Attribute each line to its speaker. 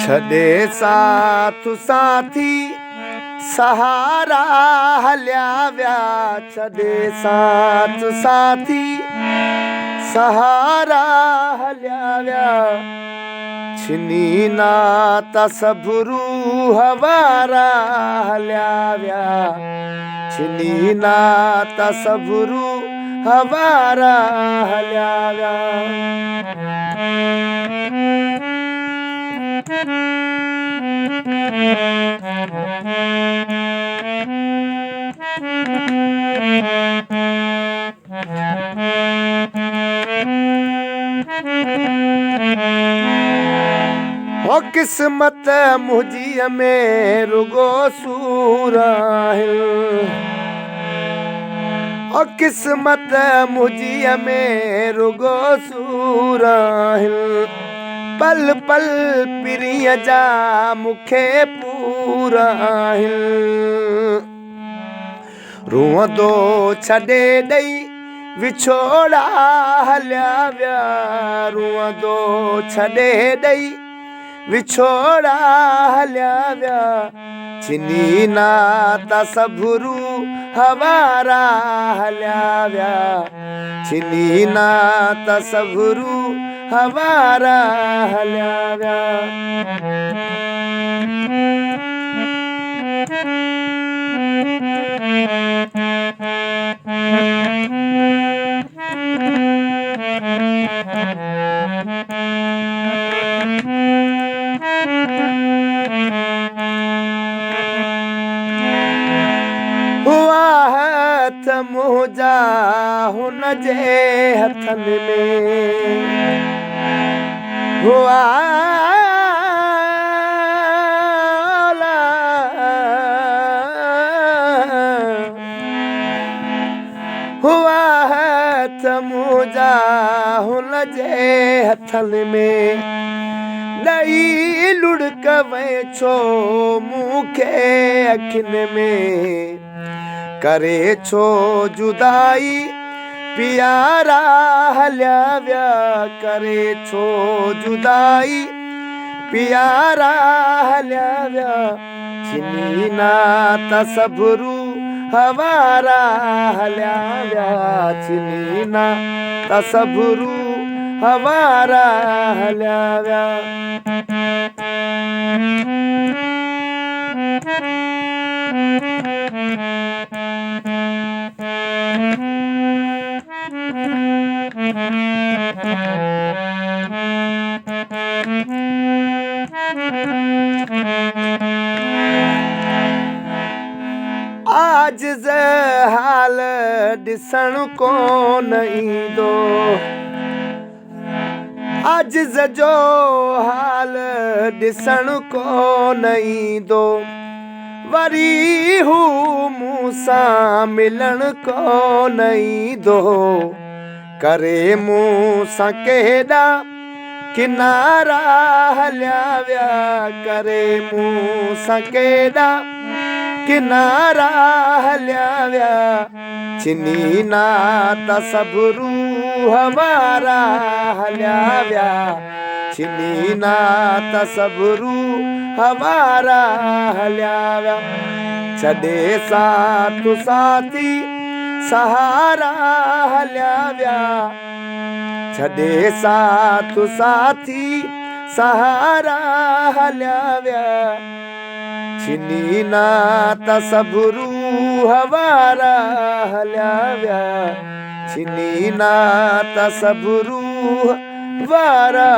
Speaker 1: छॾे साथ साथी सहारा हलिया विया, छॾे साथ साथी सहारा हलिया विया, छिनी नाता सभु रूह वारा हलिया विया, छिनी नाता सभु रूह वारा हलिया विया। हो किस्मत मुंहिंजी में रुगो सूर आहिनि, हो किस्मत मुंहिंजी में रुगो सूर आहिनि, पल पल पिरीअ जा मूंखे पूरा आहिनि, रोअंदो छॾे ॾेई विछोड़ा हलिया विया, रोअंदो छॾे ॾेई विछोड़ा हलिया विया, छिनी नाता सभु रूह वारा हलिया विया, छिनी नाता सभु रूह वारा हलिया विया। हुआ हथ मुंहिंजा हुन जे हथनि में, हुआ हुआ हथ मुंहिंजा हुन जे हथनि में, ॾेई लुढ़क वेछो मूंखे अखियुनि में, करे छो जुदाई प्यारा हलिया विया, करे छो जुदाई प्यारा हलिया विया, छिनी नाता सभु रूह वारा हलिया विया, छिनी नाता सभु रूह वारा हलिया विया। आज हाल ॾिसण कोन ईंदो, आज जो हाल ॾिसण कोन ईंदो, वरी हू मूंसां मिलण कोन ईंदो, करे मूंसां केॾा किनारा हलिया विया, करे मूंसां केॾा किनारा हलिया विया, छिनी नाता सभु रूह वारा हलिया विया, छिनी नाता सभु रूह वारा हलिया विया, छॾे साथ साथी सहारा हलिया विया, छॾे साथ साथी सहारा हलिया विया, छिनी नाता सभु रूह वारा हलिया विया, छिनी नाता सभु रूह वारा